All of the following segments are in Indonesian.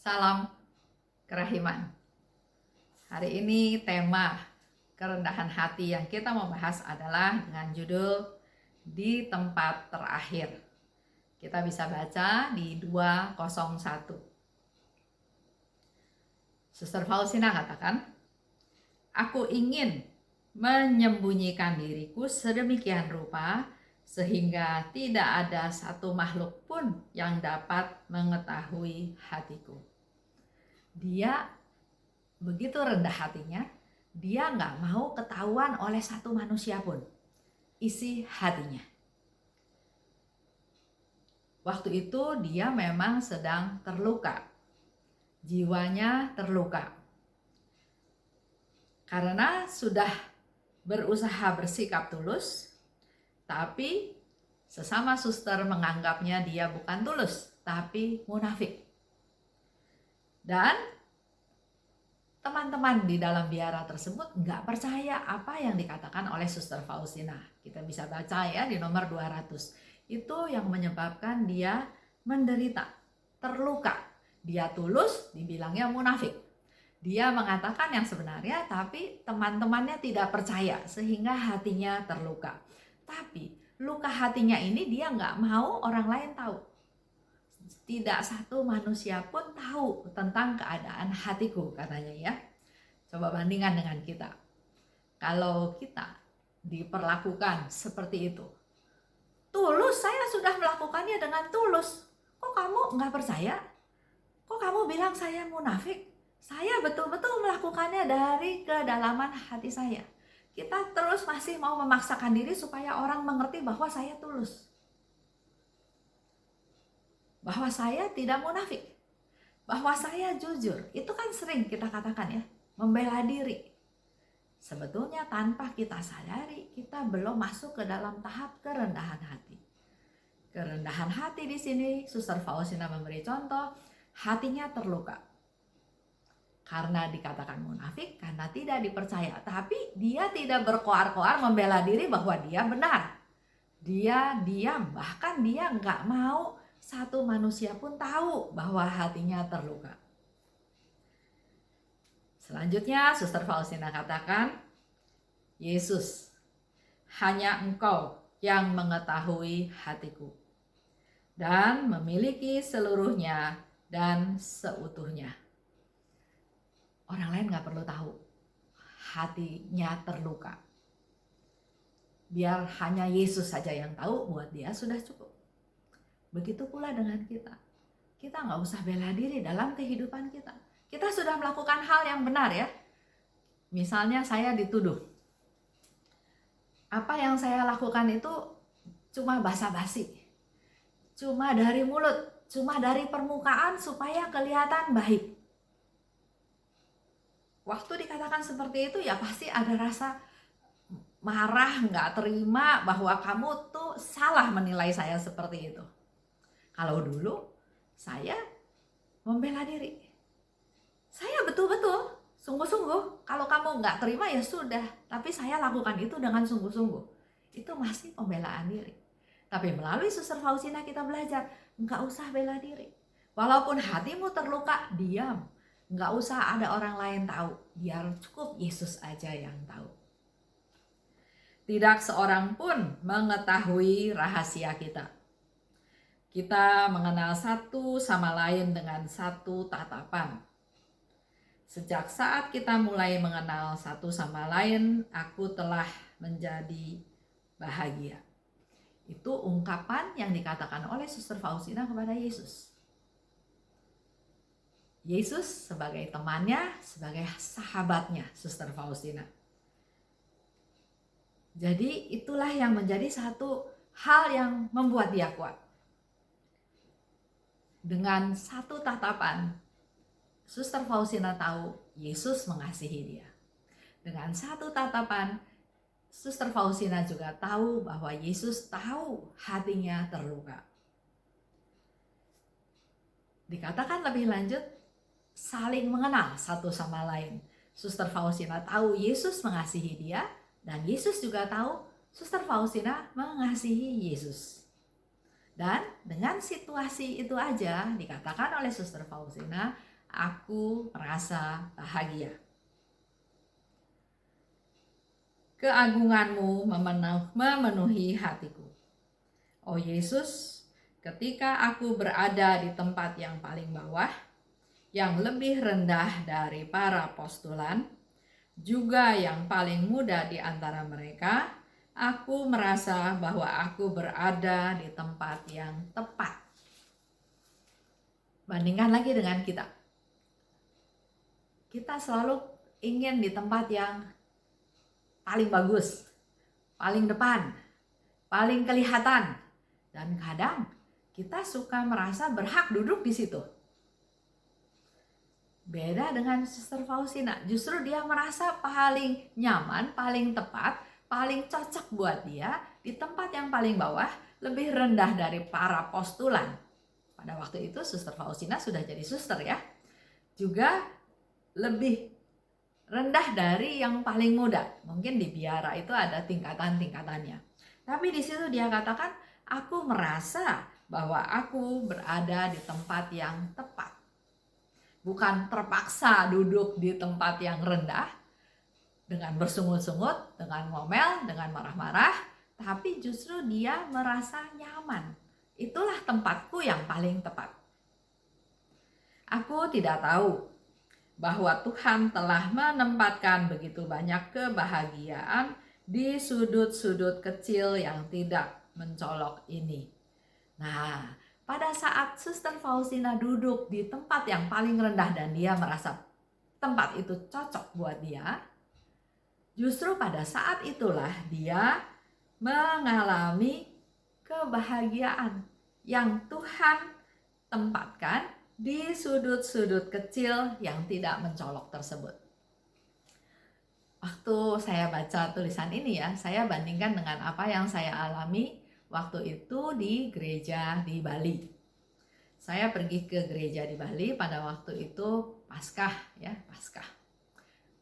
Salam kerahiman. Hari ini tema kerendahan hati yang kita mau bahas adalah dengan judul Di Tempat Terakhir. Kita bisa baca di 201. Suster Faustina katakan, "Aku ingin menyembunyikan diriku sedemikian rupa sehingga tidak ada satu makhluk pun yang dapat mengetahui hatiku." Dia begitu rendah hatinya, dia nggak mau ketahuan oleh satu manusia pun isi hatinya. Waktu itu dia memang sedang terluka, jiwanya terluka. Karena sudah berusaha bersikap tulus, tapi sesama suster menganggapnya dia bukan tulus, tapi munafik. Dan teman-teman di dalam biara tersebut nggak percaya apa yang dikatakan oleh Suster Faustina. Kita bisa baca ya di nomor 200. Itu yang menyebabkan dia menderita, terluka. Dia tulus, dibilangnya munafik. Dia mengatakan yang sebenarnya, tapi teman-temannya tidak percaya sehingga hatinya terluka. Tapi luka hatinya ini dia nggak mau orang lain tahu. Tidak satu manusia pun tahu tentang keadaan hatiku, katanya ya. Coba bandingkan dengan kita. Kalau kita diperlakukan seperti itu, tulus, saya sudah melakukannya dengan tulus. Kok kamu nggak percaya? Kok kamu bilang saya munafik? Saya betul-betul melakukannya dari kedalaman hati saya. Kita terus masih mau memaksakan diri supaya orang mengerti bahwa saya tulus, bahwa saya tidak munafik, bahwa saya jujur. Itu kan sering kita katakan ya, membela diri. Sebetulnya tanpa kita sadari, kita belum masuk ke dalam tahap kerendahan hati. Kerendahan hati di sini, Suster Faustina memberi contoh, hatinya terluka. Karena dikatakan munafik, karena tidak dipercaya. Tapi dia tidak berkoar-koar membela diri bahwa dia benar. Dia diam, bahkan dia nggak mau satu manusia pun tahu bahwa hatinya terluka. Selanjutnya Suster Faustina katakan, Yesus, hanya Engkau yang mengetahui hatiku dan memiliki seluruhnya dan seutuhnya. Orang lain gak perlu tahu hatinya terluka. Biar hanya Yesus saja yang tahu, buat dia sudah cukup. Begitu pula dengan kita. Kita nggak usah bela diri dalam kehidupan kita. Kita sudah melakukan hal yang benar ya. Misalnya saya dituduh. Apa yang saya lakukan itu cuma basa-basi. Cuma dari mulut. Cuma dari permukaan supaya kelihatan baik. Waktu dikatakan seperti itu ya pasti ada rasa marah, nggak terima bahwa kamu tuh salah menilai saya seperti itu. Kalau dulu saya membela diri, saya betul-betul sungguh-sungguh. Kalau kamu nggak terima ya sudah, tapi saya lakukan itu dengan sungguh-sungguh. Itu masih pembelaan diri. Tapi melalui Suster Faustina kita belajar, nggak usah bela diri. Walaupun hatimu terluka, diam. Nggak usah ada orang lain tahu, biar cukup Yesus aja yang tahu. Tidak seorang pun mengetahui rahasia kita. Kita mengenal satu sama lain dengan satu tatapan. Sejak saat kita mulai mengenal satu sama lain, aku telah menjadi bahagia. Itu ungkapan yang dikatakan oleh Suster Faustina kepada Yesus. Yesus sebagai temannya, sebagai sahabatnya Suster Faustina. Jadi itulah yang menjadi satu hal yang membuat dia kuat. Dengan satu tatapan, Suster Faustina tahu Yesus mengasihi dia. Dengan satu tatapan, Suster Faustina juga tahu bahwa Yesus tahu hatinya terluka. Dikatakan lebih lanjut, saling mengenal satu sama lain. Suster Faustina tahu Yesus mengasihi dia, dan Yesus juga tahu Suster Faustina mengasihi Yesus. Dan dengan situasi itu aja dikatakan oleh Suster Faustina, aku merasa bahagia. Keagunganmu memenuhi hatiku. Oh Yesus, ketika aku berada di tempat yang paling bawah, yang lebih rendah dari para postulan, juga yang paling muda di antara mereka, aku merasa bahwa aku berada di tempat yang tepat. Bandingkan lagi dengan kita. Kita selalu ingin di tempat yang paling bagus, paling depan, paling kelihatan. Dan kadang kita suka merasa berhak duduk di situ. Beda dengan Suster Faustina, justru dia merasa paling nyaman, paling tepat, paling cocok buat dia di tempat yang paling bawah, lebih rendah dari para postulan. Pada waktu itu Suster Faustina sudah jadi suster ya. Juga lebih rendah dari yang paling muda. Mungkin di biara itu ada tingkatan-tingkatannya. Tapi di situ dia katakan, aku merasa bahwa aku berada di tempat yang tepat. Bukan terpaksa duduk di tempat yang rendah dengan bersungut-sungut, dengan ngomel, dengan marah-marah, tapi justru dia merasa nyaman. Itulah tempatku yang paling tepat. Aku tidak tahu bahwa Tuhan telah menempatkan begitu banyak kebahagiaan di sudut-sudut kecil yang tidak mencolok ini. Nah, pada saat Suster Faustina duduk di tempat yang paling rendah dan dia merasa tempat itu cocok buat dia, justru pada saat itulah dia mengalami kebahagiaan yang Tuhan tempatkan di sudut-sudut kecil yang tidak mencolok tersebut. Waktu saya baca tulisan ini ya, saya bandingkan dengan apa yang saya alami waktu itu di gereja di Bali. Saya pergi ke gereja di Bali pada waktu itu Paskah ya, Paskah.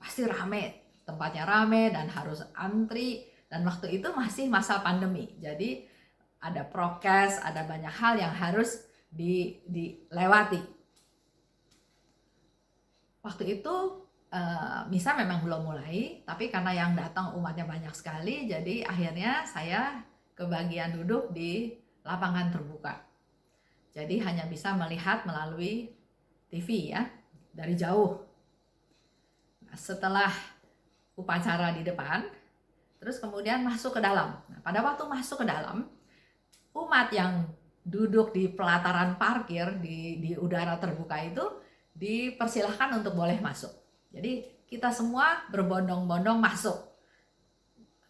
Pasti rame, tempatnya rame dan harus antri, dan waktu itu masih masa pandemi. Jadi ada prokes, ada banyak hal yang harus dilewati. Waktu itu misa memang belum mulai, tapi karena yang datang umatnya banyak sekali, jadi akhirnya saya kebagian duduk di lapangan terbuka. Jadi hanya bisa melihat melalui TV ya, dari jauh. Nah, setelah upacara di depan, terus kemudian masuk ke dalam. Nah, pada waktu masuk ke dalam, umat yang duduk di pelataran parkir di udara terbuka itu dipersilahkan untuk boleh masuk. Jadi kita semua berbondong-bondong masuk.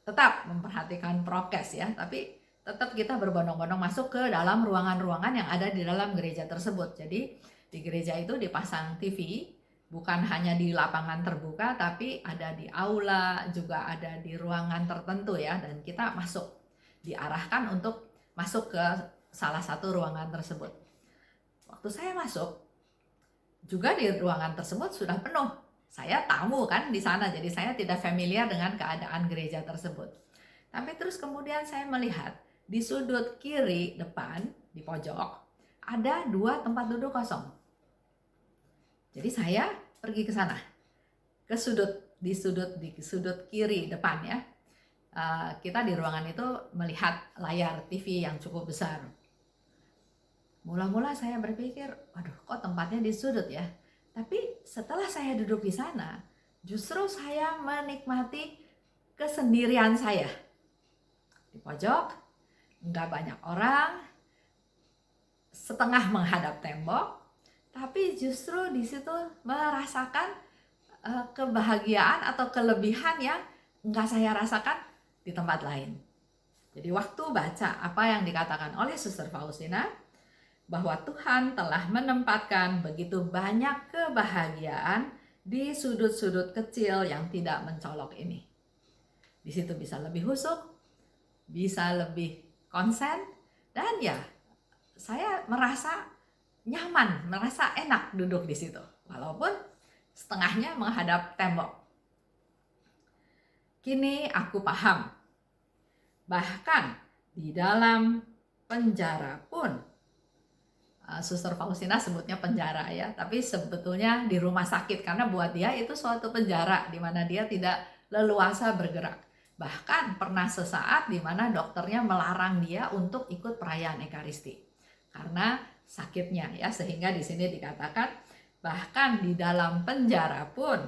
Tetap memperhatikan prokes ya, tapi tetap kita berbondong-bondong masuk ke dalam ruangan-ruangan yang ada di dalam gereja tersebut. Jadi di gereja itu dipasang TV, bukan hanya di lapangan terbuka, tapi ada di aula, juga ada di ruangan tertentu ya, dan kita masuk, diarahkan untuk masuk ke salah satu ruangan tersebut. Waktu saya masuk, juga di ruangan tersebut sudah penuh. Saya tamu kan di sana, jadi saya tidak familiar dengan keadaan gereja tersebut. Tapi terus kemudian saya melihat di sudut kiri depan, di pojok, ada 2 tempat duduk kosong. Jadi saya pergi ke sana, ke di sudut kiri depan ya. Kita di ruangan itu melihat layar TV yang cukup besar. Mula-mula saya berpikir, waduh kok tempatnya di sudut ya. Tapi setelah saya duduk di sana, justru saya menikmati kesendirian saya. Di pojok, nggak banyak orang, setengah menghadap tembok, tapi justru di situ merasakan kebahagiaan atau kelebihan yang nggak saya rasakan di tempat lain. Jadi waktu baca apa yang dikatakan oleh Suster Faustina, bahwa Tuhan telah menempatkan begitu banyak kebahagiaan di sudut-sudut kecil yang tidak mencolok ini. Di situ bisa lebih husuk, bisa lebih konsen, dan ya saya merasa nyaman, merasa enak duduk di situ, walaupun setengahnya menghadap tembok. Kini aku paham, bahkan di dalam penjara pun Suster Faustina sebutnya penjara ya, tapi sebetulnya di rumah sakit karena buat dia itu suatu penjara di mana dia tidak leluasa bergerak. Bahkan pernah sesaat di mana dokternya melarang dia untuk ikut perayaan Ekaristi karena sakitnya ya, sehingga di sini dikatakan bahkan di dalam penjara pun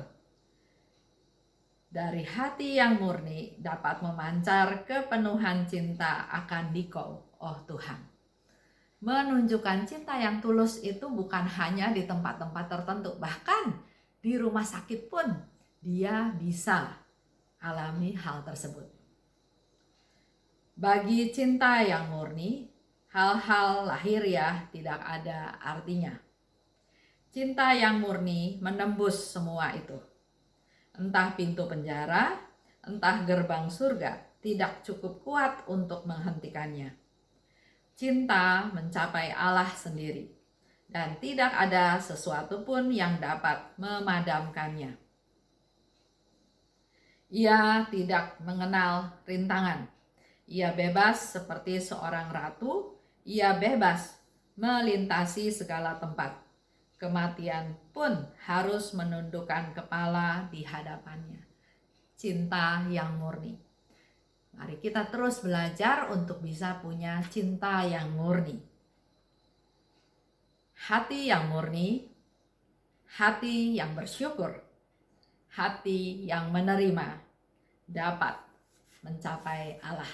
dari hati yang murni dapat memancar kepenuhan cinta akan Dikau, oh Tuhan. Menunjukkan cinta yang tulus itu bukan hanya di tempat-tempat tertentu, bahkan di rumah sakit pun dia bisa alami hal tersebut. Bagi cinta yang murni, hal-hal lahiriah tidak ada artinya. Cinta yang murni menembus semua itu. Entah pintu penjara, entah gerbang surga, tidak cukup kuat untuk menghentikannya. Cinta mencapai Allah sendiri, dan tidak ada sesuatu pun yang dapat memadamkannya. Ia tidak mengenal rintangan. Ia bebas seperti seorang ratu. Ia bebas melintasi segala tempat. Kematian pun harus menundukkan kepala di hadapannya. Cinta yang murni. Mari kita terus belajar untuk bisa punya cinta yang murni. Hati yang murni, hati yang bersyukur, hati yang menerima dapat mencapai Allah.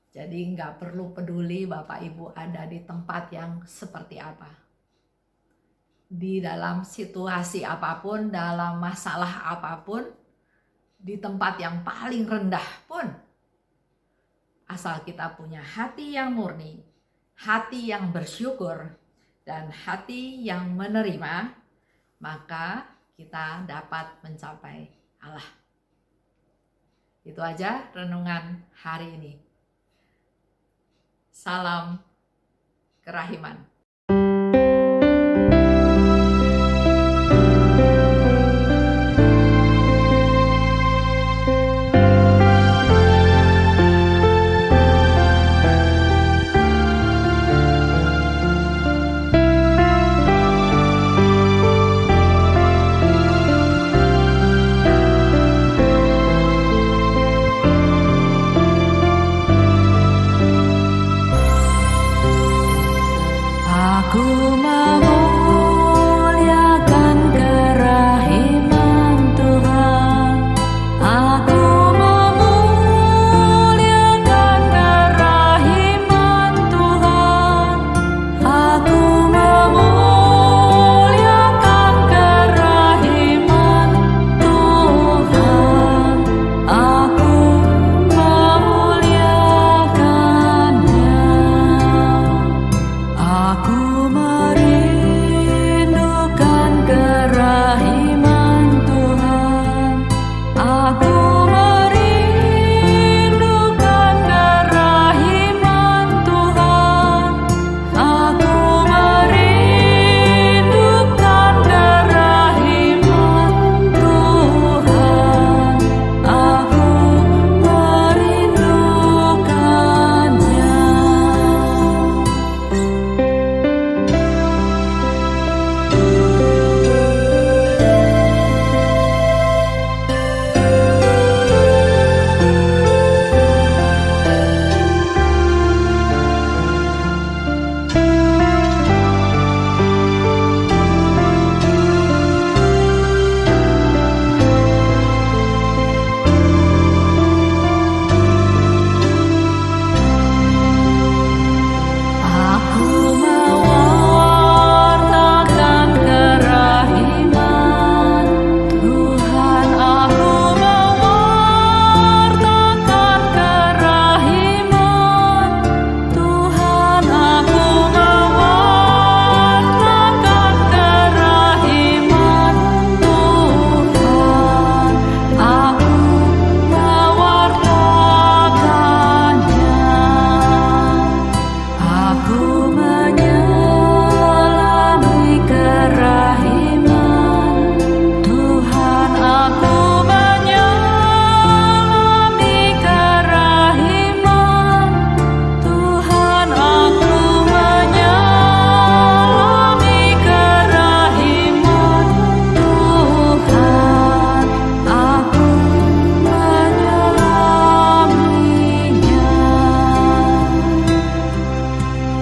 Jadi nggak perlu peduli Bapak Ibu ada di tempat yang seperti apa. Di dalam situasi apapun, dalam masalah apapun, di tempat yang paling rendah pun, asal kita punya hati yang murni, hati yang bersyukur, dan hati yang menerima, maka kita dapat mencapai Allah. Itu aja renungan hari ini. Salam kerahiman.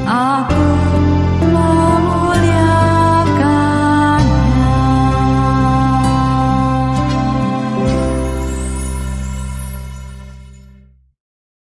Aku